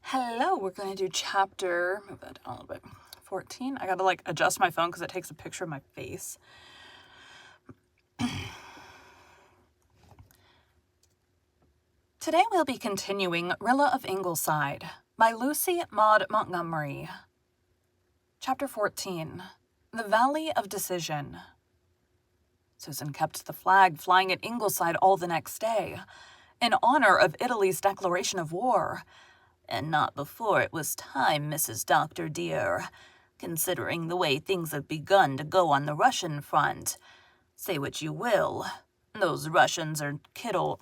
Hello, we're going to do chapter, move that down a little bit, 14. I gotta adjust my phone because it takes a picture of my face. Today we'll be continuing Rilla of Ingleside by Lucy Maud Montgomery. Chapter 14, The Valley of Decision. Susan kept the flag flying at Ingleside all the next day, in honor of Italy's declaration of war. And not before it was time, Mrs. Doctor dear, considering the way things have begun to go on the Russian front. Say what you will, those Russians are kittle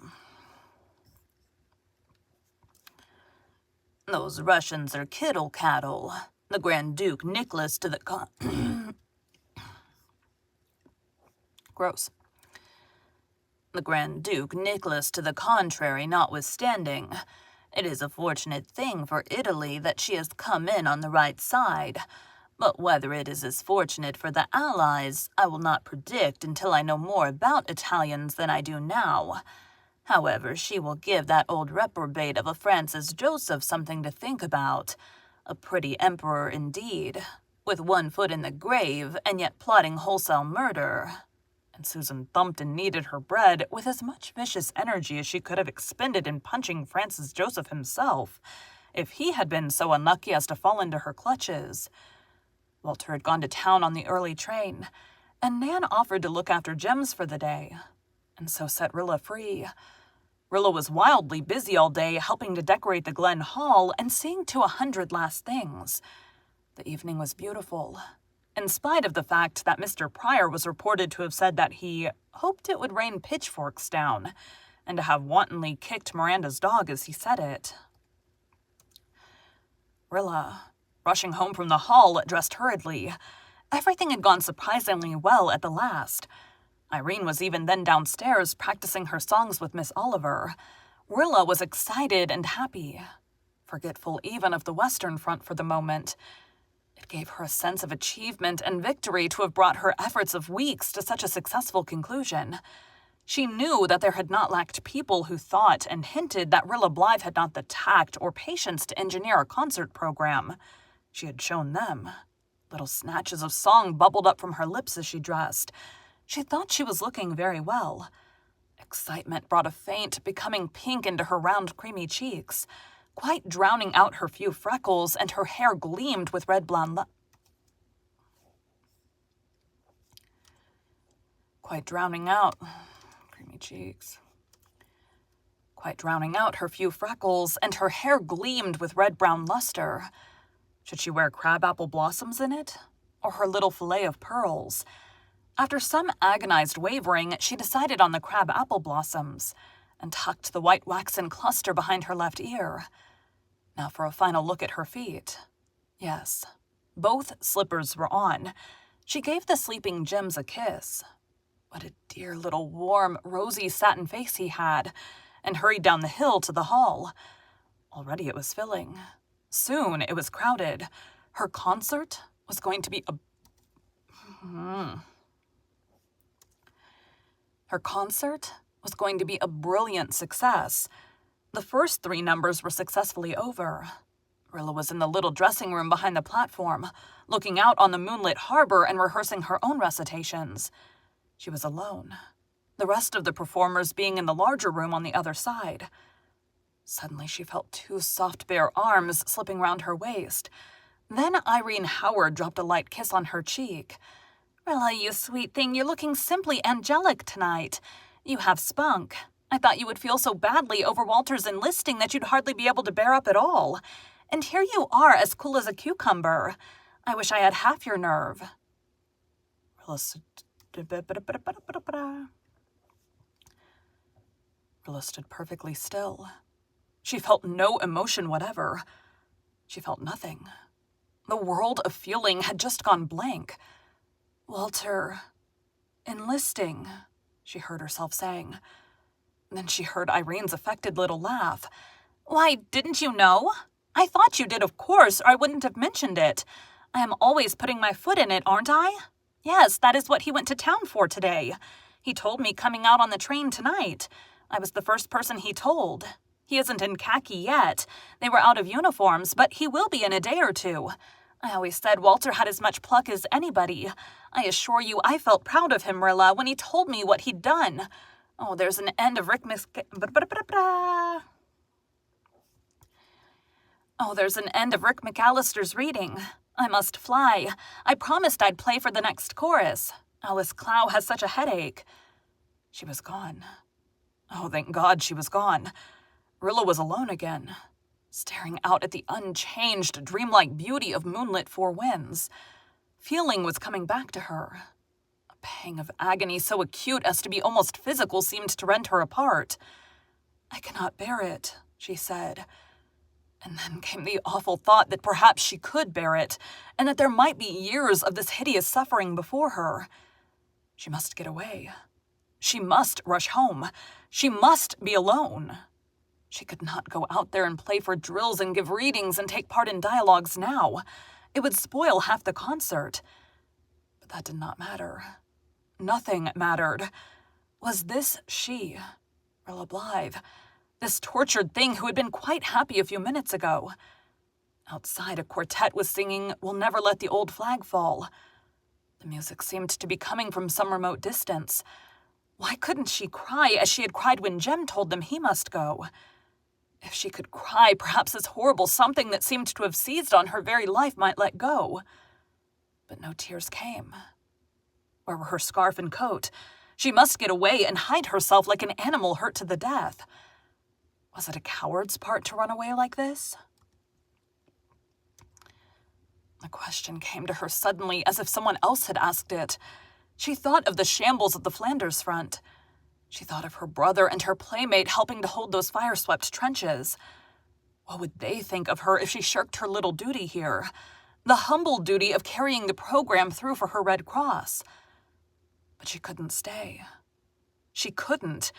cattle. The Grand Duke Nicholas to the Gross. The Grand Duke Nicholas to the contrary notwithstanding, it is a fortunate thing for Italy that she has come in on the right side, but whether it is as fortunate for the Allies, I will not predict until I know more about Italians than I do now. However, she will give that old reprobate of a Francis Joseph something to think about. A pretty emperor indeed, with one foot in the grave and yet plotting wholesale murder. And Susan thumped and kneaded her bread with as much vicious energy as she could have expended in punching Francis Joseph himself, if he had been so unlucky as to fall into her clutches. Walter had gone to town on the early train, and Nan offered to look after Gems for the day, and so set Rilla free. Rilla was wildly busy all day, helping to decorate the Glen Hall and seeing to 100 last things. The evening was beautiful, in spite of the fact that Mr. Pryor was reported to have said that he hoped it would rain pitchforks down, and to have wantonly kicked Miranda's dog as he said it. Rilla, rushing home from the hall, dressed hurriedly. Everything had gone surprisingly well at the last. Irene was even then downstairs practicing her songs with Miss Oliver. Rilla was excited and happy, forgetful even of the Western Front for the moment. It gave her a sense of achievement and victory to have brought her efforts of weeks to such a successful conclusion. She knew that there had not lacked people who thought and hinted that Rilla Blythe had not the tact or patience to engineer a concert program. She had shown them. Little snatches of song bubbled up from her lips as she dressed. She thought she was looking very well. Excitement brought a faint, becoming pink into her round, creamy cheeks, quite drowning out her few freckles, and her hair gleamed with red blonde quite drowning out her few freckles, and her hair gleamed with red-brown luster. Should she wear crabapple blossoms in it, or her little fillet of pearls? After some agonized wavering, she decided on the crabapple blossoms, and tucked the white waxen cluster behind her left ear. Now for a final look at her feet. Yes, both slippers were on. She gave the sleeping Gems a kiss. What a dear little warm, rosy satin face he had, and hurried down the hill to the hall. Already it was filling. Soon it was crowded. Her concert was going to be a brilliant success. The first 3 numbers were successfully over. Rilla was in the little dressing room behind the platform, looking out on the moonlit harbor and rehearsing her own recitations. She was alone, the rest of the performers being in the larger room on the other side. Suddenly she felt 2 soft bare arms slipping round her waist. Then Irene Howard dropped a light kiss on her cheek. "Rilla, you sweet thing, you're looking simply angelic tonight. You have spunk. I thought you would feel so badly over Walter's enlisting that you'd hardly be able to bear up at all. And here you are, as cool as a cucumber. I wish I had half your nerve." Rilla stood perfectly still. She felt no emotion whatever. She felt nothing. The world of feeling had just gone blank. "Walter, enlisting," she heard herself saying. Then she heard Irene's affected little laugh. "Why, didn't you know? I thought you did, of course, or I wouldn't have mentioned it. I am always putting my foot in it, aren't I? Yes, that is what he went to town for today. He told me coming out on the train tonight. I was the first person he told. He isn't in khaki yet. They were out of uniforms, but he will be in a day or two. I always said Walter had as much pluck as anybody. I assure you I felt proud of him, Rilla, when he told me what he'd done. Oh, there's an end of Rick McAllister's reading. I must fly. I promised I'd play for the next chorus. Alice Clow has such a headache. She was gone. Oh, thank God she was gone. Rilla was alone again, staring out at the unchanged, dreamlike beauty of moonlit Four Winds. Feeling was coming back to her. A pang of agony so acute as to be almost physical seemed to rend her apart. I cannot bear it, she said. And then came the awful thought that perhaps she could bear it, and that there might be years of this hideous suffering before her. She must get away. She must rush home. She must be alone. She could not go out there and play for drills and give readings and take part in dialogues now. It would spoil half the concert. But that did not matter. Nothing mattered. Was this she, Rilla Blythe, this tortured thing who had been quite happy a few minutes ago? Outside, a quartet was singing "We'll Never Let the Old Flag Fall." The music seemed to be coming from some remote distance. Why couldn't she cry as she had cried when Jem told them he must go? If she could cry, perhaps this horrible something that seemed to have seized on her very life might let go. But no tears came. Where were her scarf and coat? She must get away and hide herself like an animal hurt to the death. Was it a coward's part to run away like this? The question came to her suddenly, as if someone else had asked it. She thought of the shambles of the Flanders front. She thought of her brother and her playmate helping to hold those fire-swept trenches. What would they think of her if she shirked her little duty here? The humble duty of carrying the program through for her Red Cross. But she couldn't stay. She couldn't.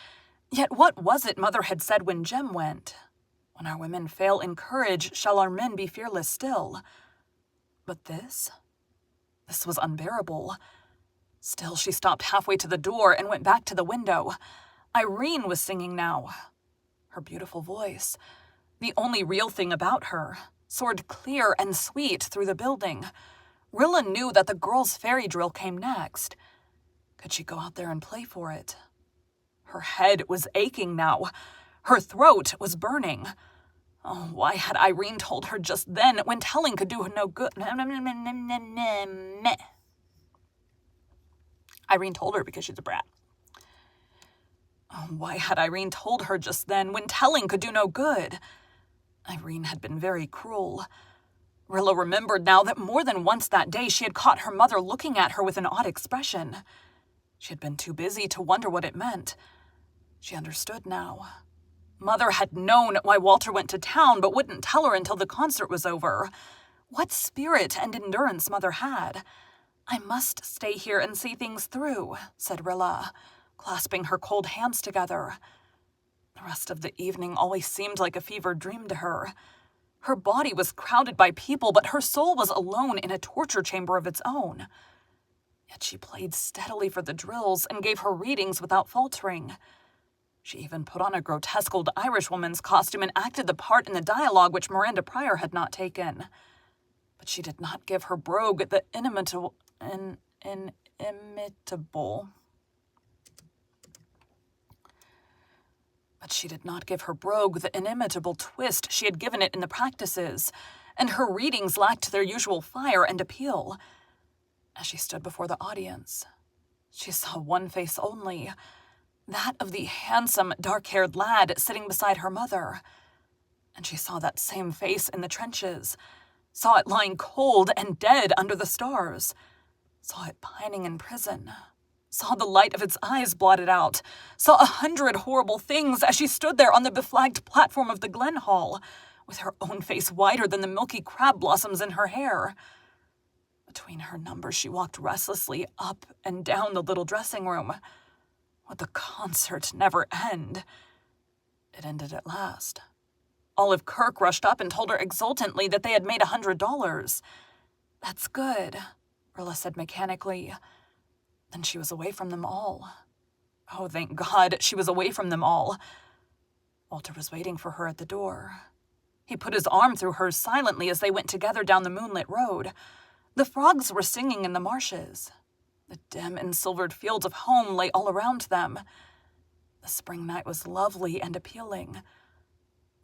Yet what was it Mother had said when Jem went? When our women fail in courage, shall our men be fearless still? But this? This was unbearable. Still, she stopped halfway to the door and went back to the window. Irene was singing now. Her beautiful voice, the only real thing about her, soared clear and sweet through the building. Rilla knew that the girls' fairy drill came next. Could she go out there and play for it? Her head was aching now. Her throat was burning. Oh, why had Irene told her just then, when telling could do her no good? Irene told her because she's a brat. Oh, why had Irene told her just then, when telling could do no good? Irene had been very cruel. Rilla remembered now that more than once that day she had caught her mother looking at her with an odd expression. She had been too busy to wonder what it meant. She understood now. Mother had known why Walter went to town, but wouldn't tell her until the concert was over. What spirit and endurance Mother had. I must stay here and see things through, said Rilla, clasping her cold hands together. The rest of the evening always seemed like a fevered dream to her. Her body was crowded by people, but her soul was alone in a torture chamber of its own. Yet she played steadily for the drills and gave her readings without faltering. She even put on a grotesque old Irishwoman's costume and acted the part in the dialogue which Miranda Pryor had not taken. But she did not give her brogue the inimitable twist she had given it in the practices, and her readings lacked their usual fire and appeal. As she stood before the audience, she saw one face only, that of the handsome, dark-haired lad sitting beside her mother. And she saw that same face in the trenches, saw it lying cold and dead under the stars, saw it pining in prison, saw the light of its eyes blotted out, saw 100 horrible things as she stood there on the beflagged platform of the Glen Hall, with her own face whiter than the milky crab blossoms in her hair. Between her numbers, she walked restlessly up and down the little dressing room. Would the concert never end? It ended at last. Olive Kirk rushed up and told her exultantly that they had made $100. That's good, Rilla said mechanically. Then she was away from them all. Oh, thank God, she was away from them all. Walter was waiting for her at the door. He put his arm through hers silently as they went together down the moonlit road. The frogs were singing in the marshes. The dim and silvered fields of home lay all around them. The spring night was lovely and appealing.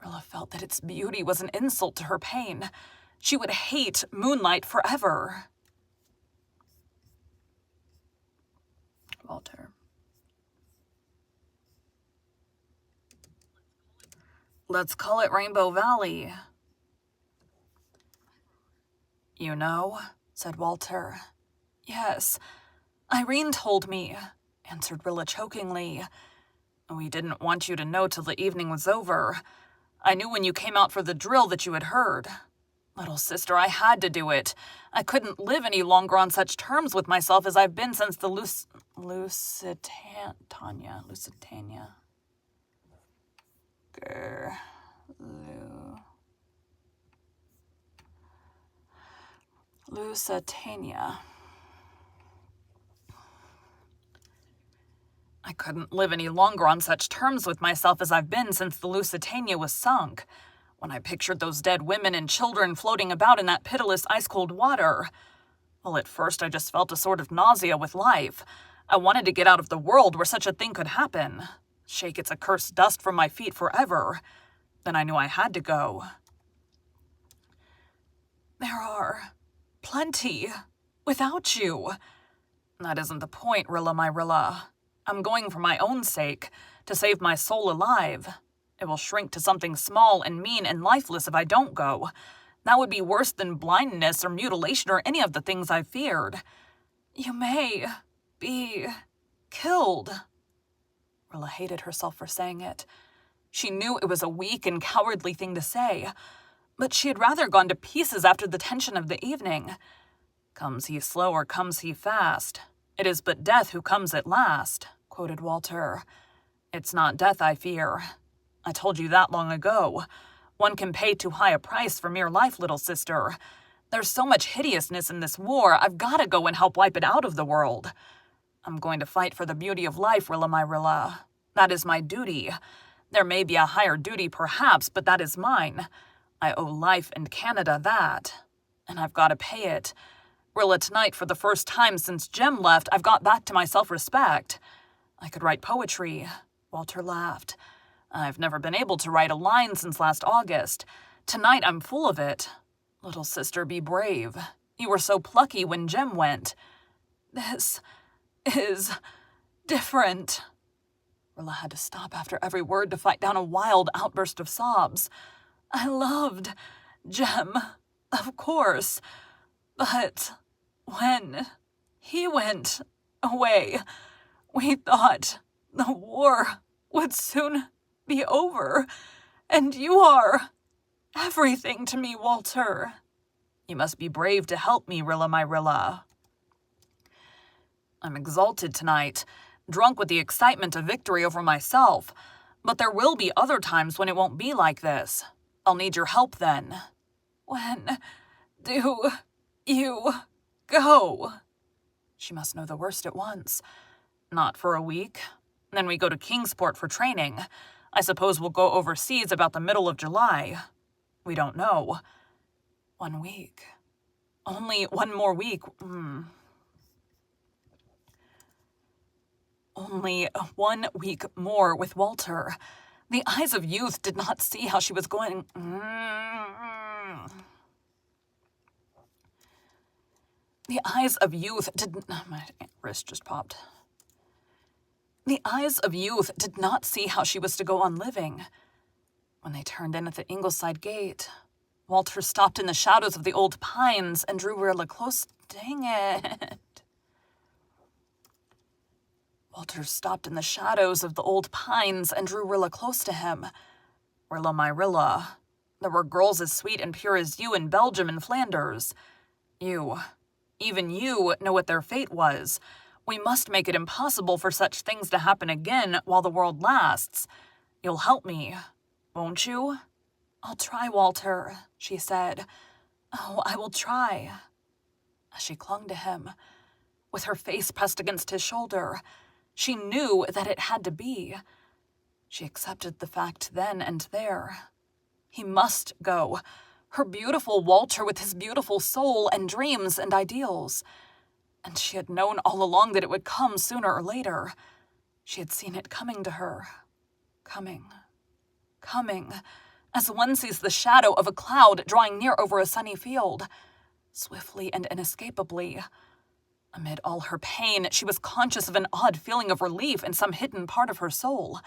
Rilla felt that its beauty was an insult to her pain. She would hate moonlight forever. Walter. Let's call it Rainbow Valley. You know, said Walter. Yes, Irene told me, answered Rilla chokingly. We didn't want you to know till the evening was over. I knew when you came out for the drill that you had heard. Little sister, I had to do it. I couldn't live any longer on such terms with myself as I've been since the Lusitania. Lusitania. I couldn't live any longer on such terms with myself as I've been since the Lusitania was sunk. When I pictured those dead women and children floating about in that pitiless ice-cold water. Well, at first I just felt a sort of nausea with life. I wanted to get out of the world where such a thing could happen. Shake its accursed dust from my feet forever. Then I knew I had to go. There are plenty without you. That isn't the point, Rilla, my Rilla. I'm going for my own sake, to save my soul alive. It will shrink to something small and mean and lifeless if I don't go. That would be worse than blindness or mutilation or any of the things I've feared. You may be killed. Rilla hated herself for saying it. She knew it was a weak and cowardly thing to say, but she had rather gone to pieces after the tension of the evening. Comes he slow or comes he fast? It is but death who comes at last, quoted Walter. It's not death I fear. I told you that long ago. One can pay too high a price for mere life, little sister. There's so much hideousness in this war, I've got to go and help wipe it out of the world. I'm going to fight for the beauty of life, Rilla my Rilla. That is my duty. There may be a higher duty, perhaps, but that is mine. I owe life and Canada that. And I've got to pay it. Rilla, tonight, for the first time since Jem left, I've got back to my self-respect. I could write poetry. Walter laughed. I've never been able to write a line since last August. Tonight I'm full of it. Little sister, be brave. You were so plucky when Jem went. This is different. Rilla had to stop after every word to fight down a wild outburst of sobs. I loved Jem, of course, but when he went away, we thought the war would soon be over, and you are everything to me, Walter. You must be brave to help me, Rilla my Rilla. I'm exalted tonight, drunk with the excitement of victory over myself, but there will be other times when it won't be like this. I'll need your help then. When do you go? She must know the worst at once. Not for a week. Then we go to Kingsport for training. I suppose we'll go overseas about the middle of July. We don't know. 1 week. Only 1 more week. Only 1 week more with Walter. The eyes of youth did not see how she was going. The eyes of youth did. My wrist just popped. The eyes of youth did not see how she was to go on living. When they turned in at the Ingleside gate, Walter stopped in the shadows of the old pines and drew Rilla close. Dang it. Walter stopped in the shadows of the old pines and drew Rilla close to him. Rilla my Rilla, there were girls as sweet and pure as you in Belgium and Flanders. You, even you, know what their fate was. We must make it impossible for such things to happen again while the world lasts. You'll help me, won't you? I'll try, Walter, she said. Oh, I will try. As she clung to him, with her face pressed against his shoulder, she knew that it had to be. She accepted the fact then and there. He must go. Her beautiful Walter with his beautiful soul and dreams and ideals. And she had known all along that it would come sooner or later. She had seen it coming to her. Coming. As one sees the shadow of a cloud drawing near over a sunny field. Swiftly and inescapably. Amid all her pain, she was conscious of an odd feeling of relief in some hidden part of her soul,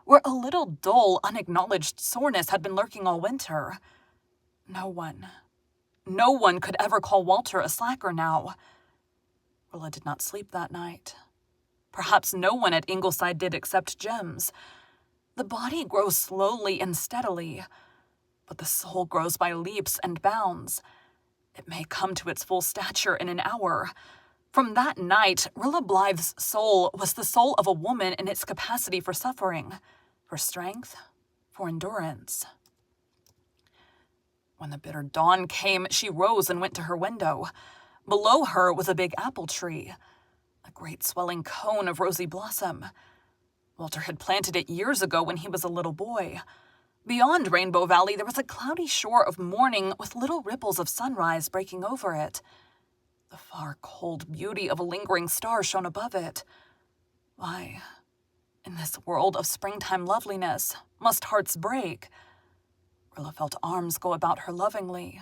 where a little dull, unacknowledged soreness had been lurking all winter. No one could ever call Walter a slacker now. Rilla did not sleep that night. Perhaps no one at Ingleside did except Gems. The body grows slowly and steadily, but the soul grows by leaps and bounds. It may come to its full stature in an hour. From that night, Rilla Blythe's soul was the soul of a woman in its capacity for suffering, for strength, for endurance. When the bitter dawn came, she rose and went to her window. Below her was a big apple tree, a great swelling cone of rosy blossom. Walter had planted it years ago when he was a little boy. Beyond Rainbow Valley, there was a cloudy shore of morning with little ripples of sunrise breaking over it. The far, cold beauty of a lingering star shone above it. Why, in this world of springtime loveliness, must hearts break? Rilla felt arms go about her lovingly,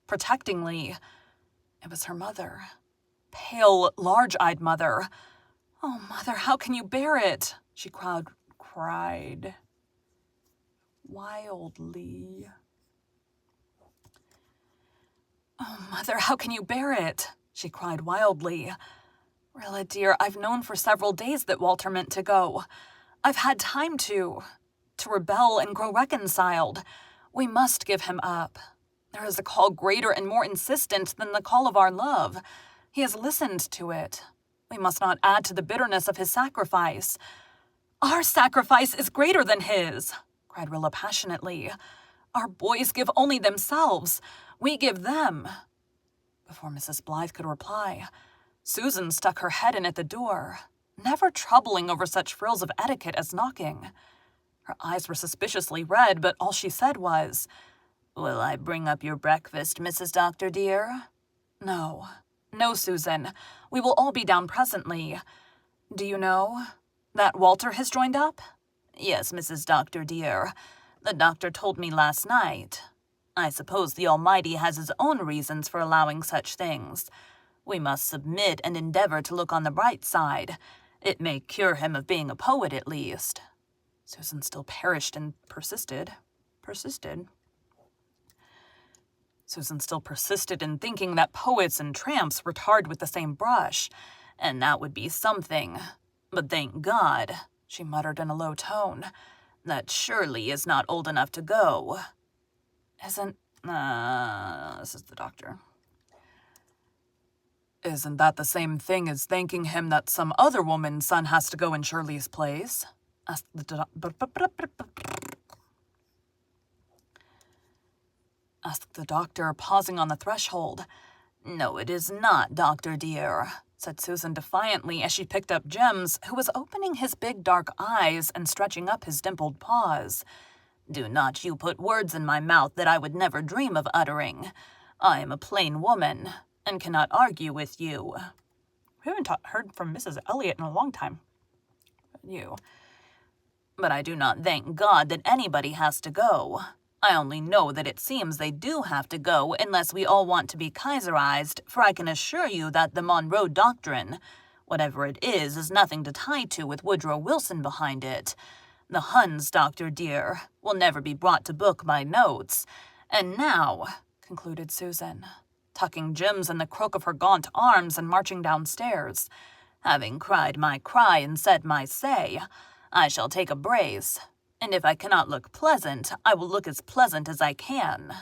protectingly. It was her mother. Pale, large-eyed mother. "Oh, Mother, how can you bear it?" she cried wildly. "Oh, Mother, how can you bear it?" she cried wildly. "Rilla, dear, I've known for several days that Walter meant to go. I've had time to rebel and grow reconciled. We must give him up. There is a call greater and more insistent than the call of our love. He has listened to it. We must not add to the bitterness of his sacrifice." "Our sacrifice is greater than his," cried Rilla passionately. "Our boys give only themselves. We give them." Before Mrs. Blythe could reply, Susan stuck her head in at the door, never troubling over such frills of etiquette as knocking. Her eyes were suspiciously red, but all she said was, "Will I bring up your breakfast, Mrs. Doctor, dear?" No, Susan. We will all be down presently. Do you know that Walter has joined up?" "Yes, Mrs. Doctor, dear. The doctor told me last night. I suppose the Almighty has his own reasons for allowing such things. We must submit and endeavor to look on the bright side. It may cure him of being a poet, at least." Susan still persisted in thinking that poets and tramps were tarred with the same brush, and that would be something. "But thank God," she muttered in a low tone, "that Shirley is not old enough to go." This is the doctor. "Isn't that the same thing as thanking him that some other woman's son has to go in Shirley's place?" asked the doctor, pausing on the threshold. "No, it is not, Doctor dear," said Susan defiantly as she picked up Gems, who was opening his big dark eyes and stretching up his dimpled paws. "Do not you put words in my mouth that I would never dream of uttering. I am a plain woman, and cannot argue with you." We haven't heard from Mrs. Elliot in a long time. "But I do not thank God that anybody has to go. I only know that it seems they do have to go unless we all want to be Kaiserized, for I can assure you that the Monroe Doctrine, whatever it is nothing to tie to with Woodrow Wilson behind it. The Huns, Doctor dear, will never be brought to book by notes. And now," concluded Susan, tucking Gems in the crook of her gaunt arms and marching downstairs, "having cried my cry and said my say, I shall take a brace, and if I cannot look pleasant, I will look as pleasant as I can."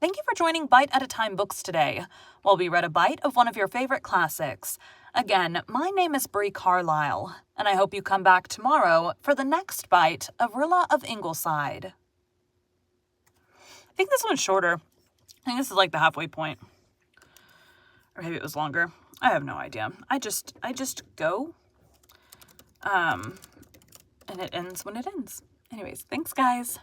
Thank you for joining Bite at a Time Books today, while we read a bite of one of your favorite classics. Again, my name is Bree Carlile, and I hope you come back tomorrow for the next bite of Rilla of Ingleside. I think this one's shorter. I think this is like the halfway point. Or maybe it was longer. I have no idea. I just go and and it ends when it ends. Anyways, thanks, guys.